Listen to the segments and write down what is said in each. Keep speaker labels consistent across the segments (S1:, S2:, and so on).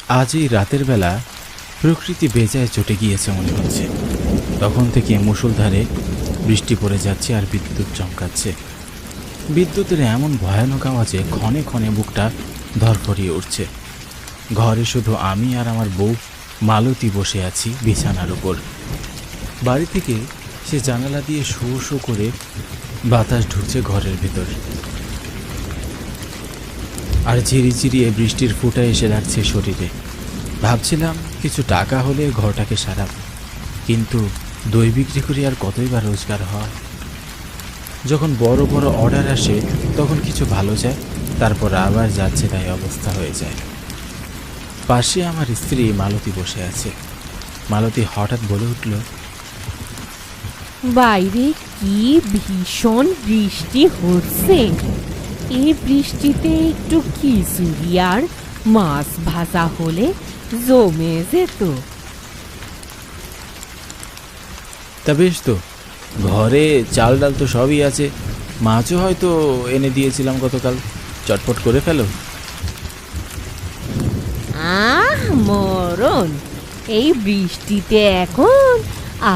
S1: আজ এই রাতের বেলা প্রকৃতি বেজায় চটে গিয়েছে মনে হচ্ছে। তখন থেকে মুষলধারে বৃষ্টি পড়ে যাচ্ছে আর বিদ্যুৎ চমকাচ্ছে। বিদ্যুতের এমন ভয়ানক আওয়াজে ক্ষণে ক্ষণে বুকটা ধরফরিয়ে উঠছে। ঘরে শুধু আমি আর আমার বউ মালতী বসে আছি বিছানার উপর। বাড়ি থেকে সে জানালা দিয়ে শো শো করে বাতাস ঢুকছে ঘরের ভেতর, আর ঝিরিঝিরিয়ে বৃষ্টির ফুটা এসে লাগছে শরীরে। ভাবছিলাম কিছু টাকা হলে ঘরটাকে সারাব, কিন্তু দই বিক্রি করে আর কতই বা রোজগার হয়। যখন বড় বড় অর্ডার আসে তখন কিছু ভালো যায়, তারপর আবার যাচ্ছে তাই অবস্থা হয়ে যায়। পাশে আমার স্ত্রী মালতী বসে আছে। মালতী হঠাৎ বলে উঠল,
S2: বাইরে কি ভীষণ বৃষ্টি হচ্ছে। এই বৃষ্টিতে একটু খিচুড়ি আর মাছ ভাজা হলে জমে যেত।
S1: তা বেশ তো, ঘরে চাল ডাল তো সবই আছে, মাছও হয়তো এনে দিয়েছিলাম গতকাল, চটপট করে ফেলো।
S2: মরণ, এই বৃষ্টিতে এখন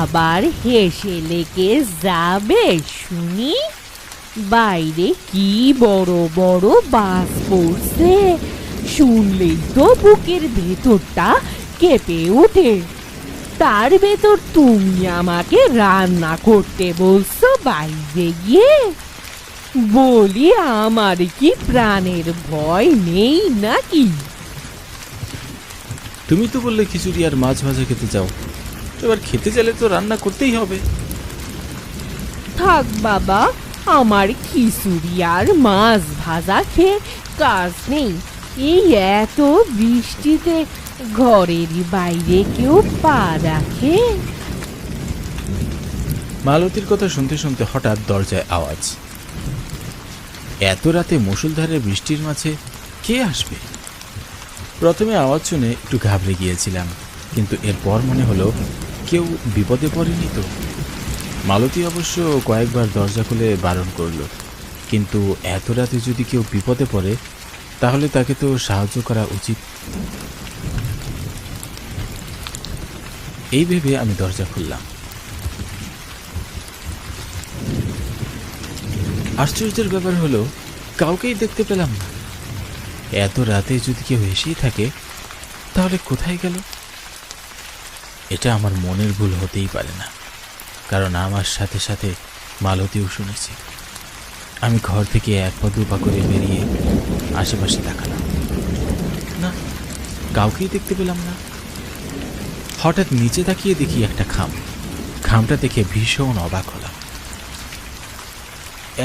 S2: আবার হেসে লেগে যাবে শুনি। বাইরে কি বড় বড় বাস পড়ছে, শুনলেই তো বুকের ভেতরটা কেঁপে ওঠে। তার ভেতর তুমি আমাকে রান্না করতে বলছো বাইরে গিয়ে। বলি, আমার কি প্রাণের ভয় নেই নাকি?
S1: তুমি তো বললে খিচুড়ি আর মাছ ভাজা খেতে চাও, এবার খেতে চাইলে তো রান্না করতেই হবে।
S2: থাক বাবা, আমার খিচুড়ি আর মাছ ভাজা খেয়ে কাজ নেই। এই এত বৃষ্টিতে ঘরের বাইরে কেউ পা রাখে?
S1: মালতীর কথা শুনতে শুনতে হঠাৎ দরজায় আওয়াজ। এত রাতে মুষলধারে বৃষ্টির মাঝে কে আসবে? প্রথমে আওয়াজ শুনে একটু ঘাবড়ে গিয়েছিলাম, কিন্তু এরপর মনে হলো কেউ বিপদে পড়েনি তো। মালতী অবশ্য কয়েকবার দরজা খুলে বারণ করলো, কিন্তু এত রাতে যদি কেউ বিপদে পড়ে তাহলে তাকে তো সাহায্য করা উচিত। এই ভেবে আমি দরজা খুললাম। আশ্চর্যের ব্যাপার হলো কাউকেই দেখতে পেলাম না। এত রাতে যদি কেউ এসেই থাকে তাহলে কোথায় গেল? এটা আমার মনের ভুল হতেই পারে না, কারণ আমার সাথে সাথে মালতীও শুনেছি। আমি ঘর থেকে এক পা দু পা করে বেরিয়ে আশেপাশে তাকালাম, না, কাউকেই দেখতে পেলাম না। হঠাৎ নিচে তাকিয়ে দেখি একটা খামটা দেখে ভীষণ অবাক হলাম।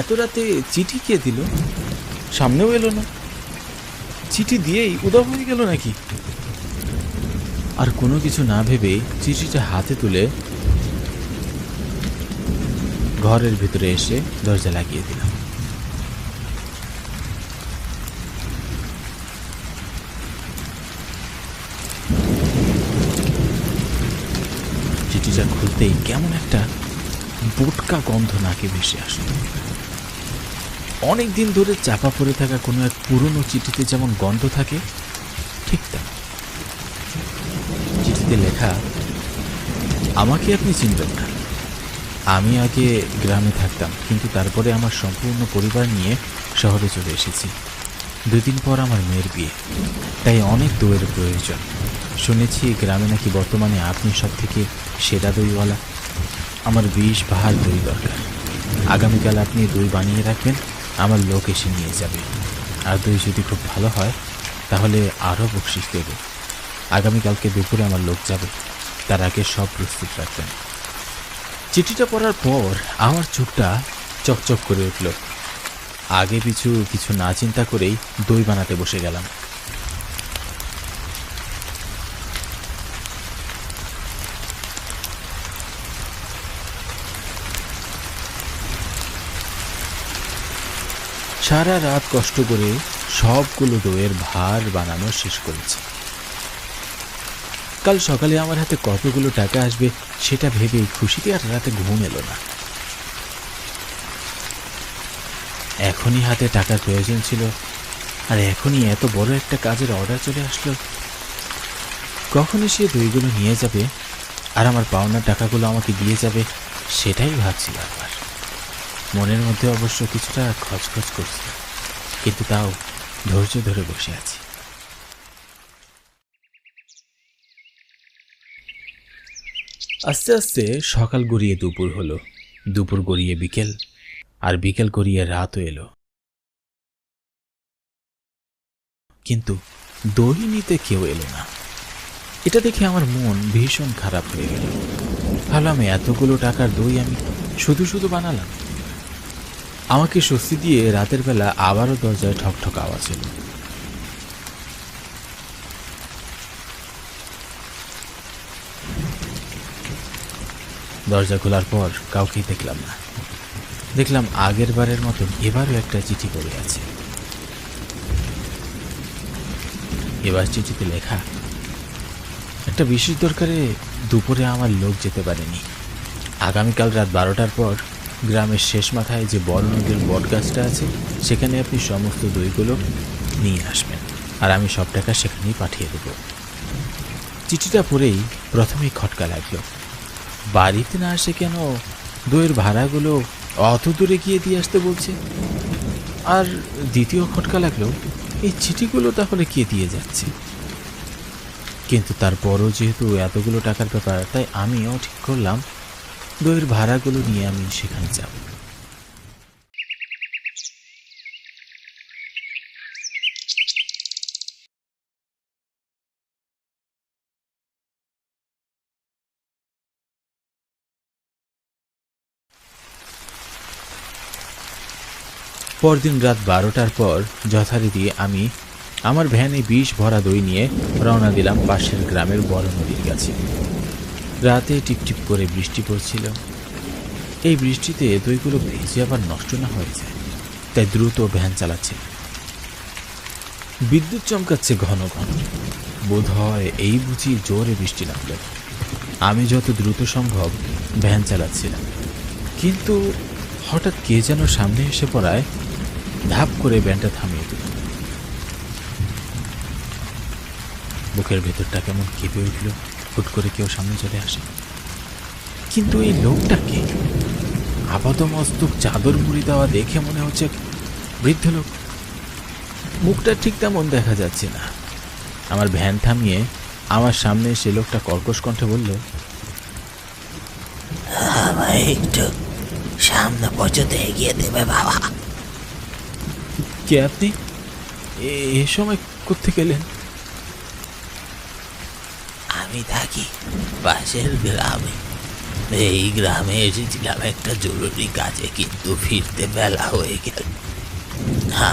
S1: এত রাতে চিঠি কে দিল? সামনেও এলো না, চিঠি দিয়েই উধাও হয়ে গেল নাকি? আর কোনো কিছু না ভেবে চিঠিটা হাতে তুলে ঘরের ভিতরে এসে দরজা লাগিয়ে দিলাম। চিঠিটা খুলতেই কেমন একটা বোটকা গন্ধ নাকে ভেসে আসলো। অনেকদিন ধরে চাপা পড়ে থাকা কোনো এক পুরনো চিঠিতে যেমন গন্ধ থাকে, ঠিক তেমন। চিঠিতে লেখা, আমাকে আপনি চিনবেন না, আমি আগে গ্রামে থাকতাম, কিন্তু তারপরে আমার সম্পূর্ণ পরিবার নিয়ে শহরে চলে এসেছি। 2 দিন পর আমার মেয়ের বিয়ে, তাই অনেক দইয়ের প্রয়োজন। শুনেছি গ্রামে নাকি বর্তমানে আপনি সব থেকে সেরা দইওয়ালা। আমার 20 ভাঁড় দই দরকার। আগামীকাল আপনি দই বানিয়ে রাখবেন, আমার লোক এসে নিয়ে যাবে। আর দই যদি খুব ভালো হয় তাহলে আরও বকশিশ দেব। আগামীকালকে দুপুরে আমার লোক যাবে, তার আগে সব প্রস্তুত রাখবেন। চিঠিটা পড়ার পর আমার চোখটা চকচক করে উঠল। আগে পিছু কিছু না চিন্তা করেই দই বানাতে বসে গেলাম। সারা রাত কষ্ট করে সবগুলো দইয়ের ভাঁড় বানানো শেষ করেছি। কাল সকালে আমার হাতে কতগুলো টাকা আসবে সেটা ভেবেই খুশিতে আর রাতে ঘুম এলো না। এখনই হাতে টাকার প্রয়োজন ছিল, আর এখনই এত বড় একটা কাজের অর্ডার চলে আসলো। কখন সে দইগুলো নিয়ে যাবে আর আমার পাওনার টাকাগুলো আমাকে দিয়ে যাবে সেটাই ভাবছি বারবার। মনের মধ্যে অবশ্য কিছুটা খচখচ করছে, কিন্তু তাও ধৈর্য ধরে বসে আছি। আস্তে আস্তে সকাল গড়িয়ে দুপুর হলো, দুপুর গড়িয়ে বিকেল, আর বিকেল গড়িয়ে রাতও এলো, কিন্তু দই নিতে কেউ এলো না। এটা দেখে আমার মন ভীষণ খারাপ হয়ে গেল। ভাবলাম এতগুলো টাকার দই আমি শুধু শুধু বানালাম। আমাকে স্বস্তি দিয়ে রাতের বেলা আবারও দরজায় ঠকঠক আওয়াজ এলো। দরজা খোলার পর কাউকেই দেখলাম না। দেখলাম আগের বারের মতন এবারও একটা চিঠি পড়ে আছে। এবার চিঠিতে লেখা, একটা বিশেষ দরকারে দুপুরে আমার লোক যেতে পারেনি। আগামীকাল রাত 12টার পর গ্রামের শেষ মাথায় যে বড় নদীর বট গাছটা আছে সেখানে আপনি সমস্ত দইগুলো নিয়ে আসবেন, আর আমি সব টাকা সেখানেই পাঠিয়ে দেব। চিঠিটা পড়েই প্রথমেই খটকা লাগলো। বাড়িতে না আসে কেন দইয়ের ভাড়াগুলো অত দূরে গিয়ে দিয়ে আসতে বলছে? আর দ্বিতীয় খটকা লাগলো, এই চিঠিগুলো তাহলে কে দিয়ে যাচ্ছে? কিন্তু তারপরও যেহেতু এতগুলো টাকার ব্যাপার, তাই আমিও ঠিক করলাম দইয়ের ভাড়াগুলো নিয়ে আমি সেখানে যাব। পরদিন রাত 12টার পর যথারীতি আমি আমার ভ্যানে 20 ভরা দই নিয়ে রওনা দিলাম পাশের গ্রামের বড় নদীর কাছে। রাতে টিপটিপ করে বৃষ্টি পড়ছিল। এই বৃষ্টিতে দইগুলো ভেজে আবার নষ্ট না হয়ে যায়, তাই দ্রুত ভ্যান চালাচ্ছে। বিদ্যুৎ চমকাচ্ছে ঘন ঘন। বোধ হয় এই বুঝি জোরে বৃষ্টি নামবে। আমি যত দ্রুত সম্ভব ভ্যান চালাচ্ছিলাম, কিন্তু হঠাৎ কে যেন সামনে এসে পড়ায় ধাপ করে ভ্যানটা থামিয়ে দিল। বুকের ভেতরটা কেমন কেঁপে উঠল। হুট করে কেউ সামনে চলে আসে, কিন্তু এই লোকটাকে আপাতমস্তক চাদর মুড়ি দেওয়া দেখে মনে হচ্ছে বৃদ্ধ লোক। মুখটা ঠিক তেমন দেখা যাচ্ছে না। আমার ভ্যান থামিয়ে আমার সামনে এসে লোকটা কর্কশ কণ্ঠে বলল,
S3: একটু সামনে পর্যন্ত এগিয়ে দেবে বাবা।
S1: কে আপনি? এ সময় কোত্থেকে গেলেন?
S3: আমি থাকি পাশের গ্রামে। এই গ্রামে এসেছিলাম একটা জরুরি কাজে, কিন্তু ফিরতে বেলা হয়ে গেল।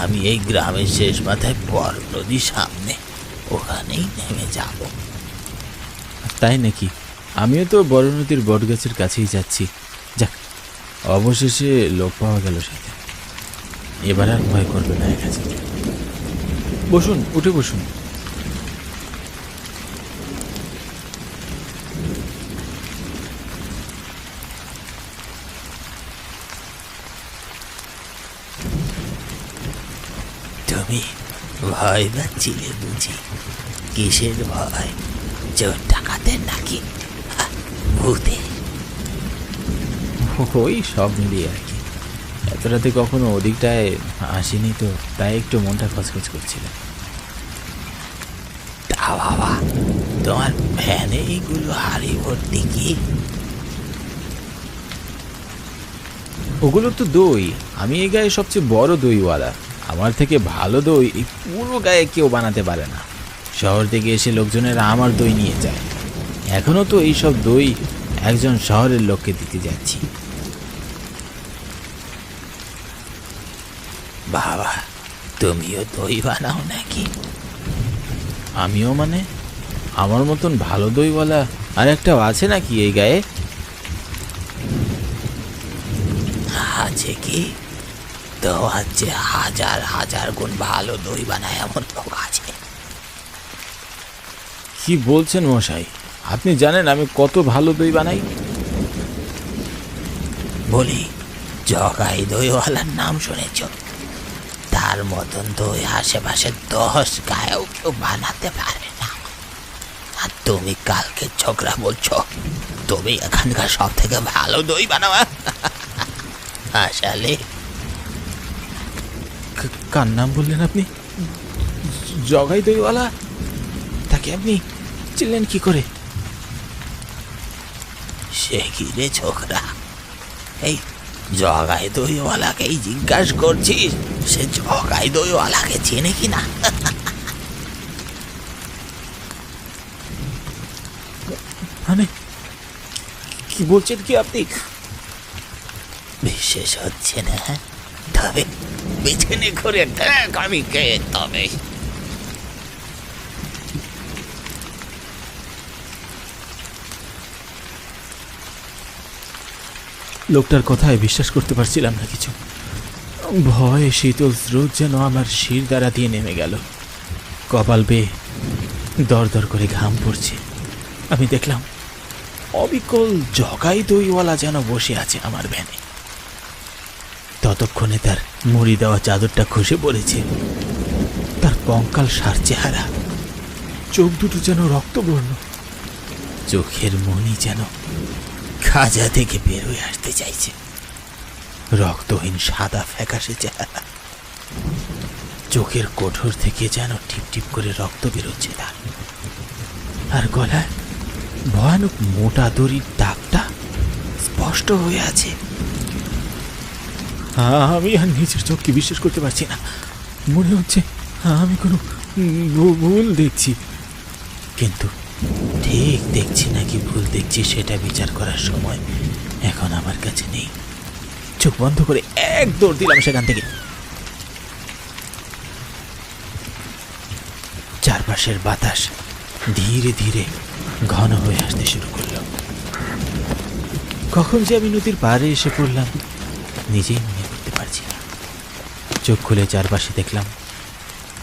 S3: আমি এই গ্রামের শেষ মাথায় বড় নদীর সামনে, ওখানেই নেমে যাব।
S1: তাই নাকি? আমিও তো বড় নদীর বট গাছের কাছেই যাচ্ছি। যাক, অবশেষে লোক পাওয়া গেল সাথে। এবার আর ভয় করবে না। কাছে বসুন, উঠে বসুন।
S3: তুমি ভয় পাচ্ছিলে বুঝি? কিসের ভয়? চোর ডাকাতের নাকি ভূতে?
S1: ওই সব মিলিয়ে আর কি। এত রাতে কখনো ওদিকটায় আসিনি তো, তাই একটু মনটা খচখচ করছিল।
S3: তা বাবা, তোমার ভ্যানে এইগুলো হাড়ি ভর্তি কি?
S1: ওগুলো তো দই। আমি এই গায়ে সবচেয়ে বড় দইওয়ালা। আমার থেকে ভালো দই এই পুরো গায়ে কেউ বানাতে পারে না। শহর থেকে এসে লোকজনেরা আমার দই নিয়ে যায়। এখনো তো এইসব দই একজন শহরের লোককে দিতে যাচ্ছি।
S3: বাবা, তুমিও দই বানাও নাকি?
S1: আমিও মানে? আমার মতন ভালো দইওয়ালা আর একটা আছে নাকি এই গায়ে?
S3: আছে কি? তো আছে, হাজার হাজার গুণ ভালো দই বানায় এমন লোক আছে।
S1: কি বলছেন মশাই? আপনি জানেন আমি কত ভালো দই বানাই?
S3: বলি, জগাই দইওয়ালার নাম শুনেছ? তার মতন দই আশেপাশে 10 গায়েও কেউ বানাতে পারে না। আর তুমি কালকে ছোকরা বলছো তুমি এখানকার সব থেকে ভালো দই বানাও? আসলে
S1: কার নাম বললেন আপনি? জগাই দইওয়ালা? তাকে আপনি চিনলেন কি করে?
S3: সে কি রে ছোকরা, এই জগাই দইওয়ালাকেই জিজ্ঞাসা করছিস সে জগাই দইওয়ালাকে চেনে কিনা?
S1: মানে কি বলছেন কি আপনি?
S3: বিশেষ হচ্ছে না, তবে পেছনে ঘুরে দেখ আমি কে। তবে
S1: লোকটার কথায় বিশ্বাস করতে পারছিলাম না কিছু। ভয় শীতল স্রোত যেন আমার শির দ্বারা দিয়ে নেমে গেল। কপাল বেয়ে দর দর করে ঘাম পড়ছে। আমি দেখলাম অবিকল জগাই দইওয়ালা যেন বসে আছে আমার ভ্যানে। ততক্ষণে তার মুড়ি দেওয়া চাদরটা খসে পড়েছে। তার কঙ্কাল সার চেহারা, চোখ দুটো যেন রক্তবর্ণ, চোখের মনি যেন খাজা থেকে বের হয়ে আসতে চাইছে। রক্তহীন সাদা ফ্যাকাশে চেহারা, চোখের কোঠর থেকে যেন টিপ টিপ করে রক্ত বেরোচ্ছে তার। আর গলায় ভয়ানক মোটা দড়ির দাগটা স্পষ্ট হয়ে আছে। আমি আর নিজের চোখকে বিশ্বাস করতে পারছি না। মনে হচ্ছে আমি কোনো ভুল দেখছি, কিন্তু ঠিক দেখছি নাকি ভুল দেখছি সেটা বিচার করার সময় এখন আমার কাছে নেই। চোখ বন্ধ করে এক দৌড় দিলাম সেখান থেকে। চারপাশের বাতাস ধীরে ধীরে ঘন হয়ে আসতে শুরু করল। কখন যে আমি নদীর পাড়ে এসে পড়লাম নিজেই মনে করতে পারছি না। চোখ খুলে চারপাশে দেখলাম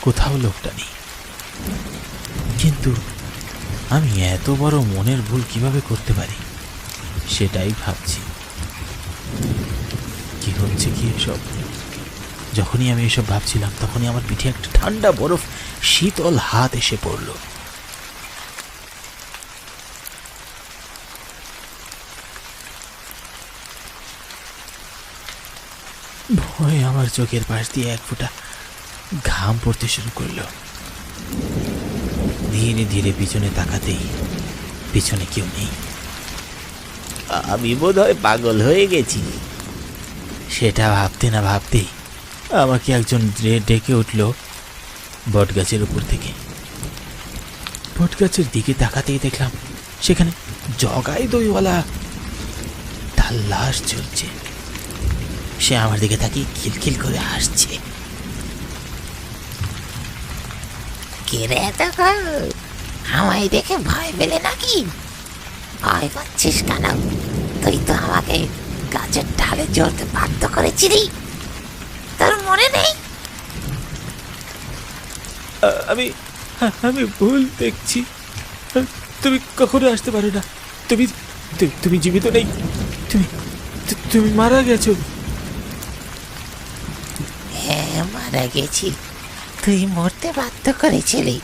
S1: কোথাও লোকটা নেই। কিন্তু আমি এত বড় মনের ভুল কিভাবে করতে পারি সেটাই ভাবছি। কি হচ্ছে কি এসব? যখনই আমি এসব ভাবছিলাম তখনই আমার পিঠে একটা ঠান্ডা বরফ শীতল হাত এসে পড়ল। ভয়ে আমার চোখের পাশ দিয়ে এক ফোঁটা ঘাম পড়তে শুরু করলো। ধীরে ধীরে পিছনে তাকাতেই পিছনে কেউ নেই।
S3: আমি বোধহয় পাগল হয়ে গেছি।
S1: সেটা ভাবতে না ভাবতেই আমাকে একজন ডেকে উঠল বটগাছের উপর থেকে। বটগাছের দিকে তাকাতেই দেখলাম সেখানে জগাই দইওয়ালা, তার লাশ ঝুলছে। সে আমার দিকে তাকিয়ে খিলখিল করে হাসছে।
S3: কে রে তখন আমায় দেখে ভয় পেলে নাকি? ভয় পাচ্ছিস কেন? তুই তো আমাকে গাছের ঢালে চড়তে বাধ্য করেছিলি, তোর মনে নেই?
S1: আমি আমি ভুল দেখছি। তুমি কখনো আসতে পারো না। তুমি তুমি জীবিত নেই। তুমি তুমি মারা গেছো।
S3: হ্যাঁ, মারা গেছি। তুই মরতে বাধ্য করেছিলি।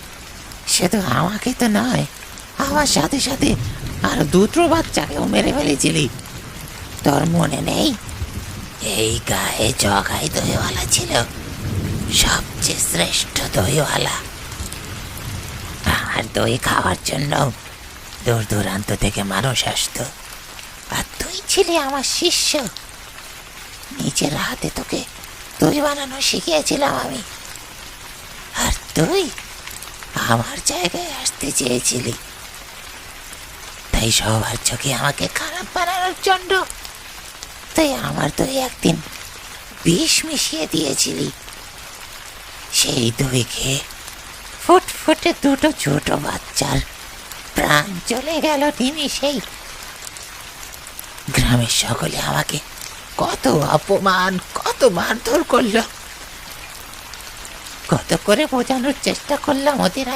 S3: শুধু আমাকে তো নয়, আমার সাথে সাথে আর দুটো বাচ্চাকেও মেরে ফেলেছিলি। তোর মনে নেই? এই গায়ে জগাই দইওয়ালা ছিল সবচেয়ে শ্রেষ্ঠ দইওয়ালা। আর দই খাওয়ার জন্য দূর দূরান্ত থেকে মানুষ আসতো। আর তুই ছিলি আমার শিষ্য। নিজের হাতে তোকে দই বানানো শিখিয়েছিলাম আমি। আর তুই আমার জায়গায় আসতে চেয়েছিলি, তাই সবার চোখে আমাকে খারাপ বানানোর জন্য তুই আমার দই একদিন বিষ মিশিয়ে দিয়েছিলি। সেই দই খেয়ে ফুটফুটে দুটো ছোট বাচ্চার প্রাণ চলে গেল নিমিষেই। গ্রামের সকলে আমাকে কত অপমান, কত মারধর করলো। কত করে বোঝানোর চেষ্টা করলাম ওদের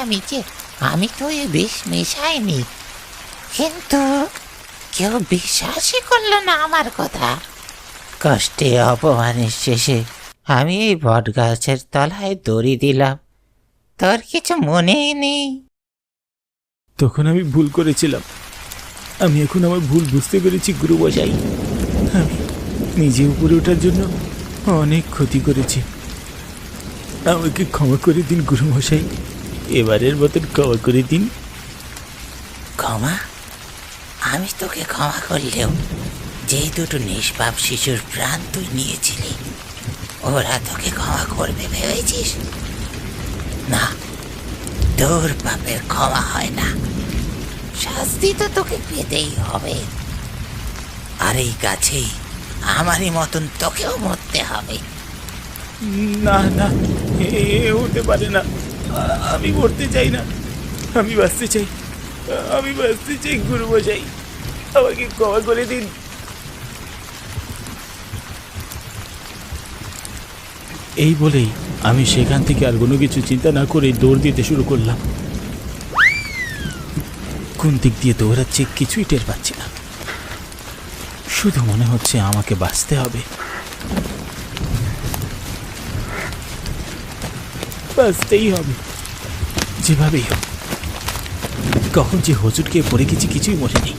S3: আমি তো এই বিষ মেশাইনি, কিন্তু কেউ বিশ্বাসই করলো না আমার কথা। কষ্টে অপমানের শেষে আমি এই বট গাছের তলায় দড়ি দিলাম। তোর কিছু মনেই নেই?
S1: তখন আমি ভুল করেছিলাম। আমি এখন আমার ভুল বুঝতে পেরেছি গুরুমশাই। আমি নিজে উপরে ওঠার জন্য অনেক ক্ষতি করেছি। আমাকে ক্ষমা করে দিন গুরুমশাই, এবারের মতন ক্ষমা করে দিন।
S3: ক্ষমা? আমি তোকে ক্ষমা করলেও যেই দুটো নিষ্পাপ শিশুর প্রাণ তুই নিয়েছিলি, ওরা তোকে ক্ষমা করবে ভেবেছিস? না, তোর পাপের ক্ষমা হয় না, শাস্তি তো তোকে পেতেই হবে। আর এই কাছেই আমারই মতন তোকেও মরতে হবে।
S1: না না, এ হতে পারে না। আমি মরতে চাই না, আমি বাঁচতে চাই, আমি বাঁচতে চাই গুরুমশাই, আমাকে ক্ষমা করে দিন। এই বলেই আমি সেখান থেকে আর কোনো কিছু চিন্তা না করে দৌড় দিতে শুরু করলাম। কোন দিক দিয়ে দৌড়াচ্ছে কিছুই টের পাচ্ছি না, শুধু মনে হচ্ছে আমাকে বাঁচতে হবে, বাঁচতেই হবে যেভাবেই হোক। কখন যে হোঁচট খেয়ে পড়ে গেছি কিছুই মনে নেই।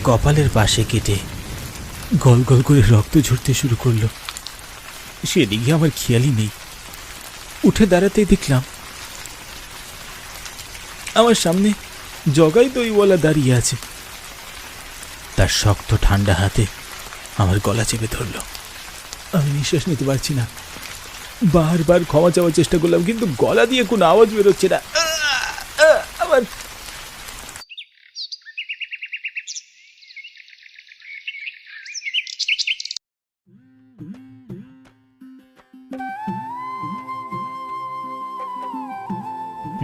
S1: কপালের পাশে কেটে গল গল করে রক্ত ঝরতে শুরু করলো, সেদিকে আমার খেয়ালই নেই। উঠে দাঁড়াতেই দেখলাম আমার সামনে জগাই দইওয়ালা দাঁড়িয়ে আছে। তার শক্ত ঠান্ডা হাতে আমার গলা চেপে ধরল। আমি নিঃশ্বাস নিতে পারছি না, বারবার ক্ষমা চাওয়ার চেষ্টা করলাম কিন্তু গলা দিয়ে কোনো আওয়াজ বেরোচ্ছে না। আমার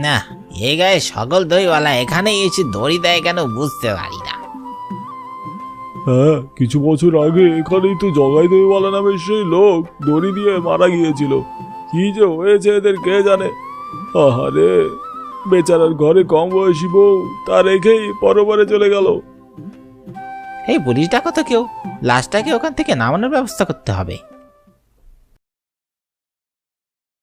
S3: না, এ গায়ে সকল দইওয়ালা এখানে এসে দড়ি দেয় কেন বুঝতে পারি না।
S4: হ্যাঁ, কিছু বছর আগে এখানেই তো জগাই দইওয়ালা নামের সেই লোক দড়ি দিয়ে মারা গিয়েছিল। কি যে হয়েছে এদের কে জানে। আহারে, বেচারার ঘরে কম বয়সী বউ তা রেখেই পরবারে চলে গেল।
S3: এই পুলিশ ডাকো তো কেউ, লাশটাকে ওখান থেকে নামানোর ব্যবস্থা করতে হবে।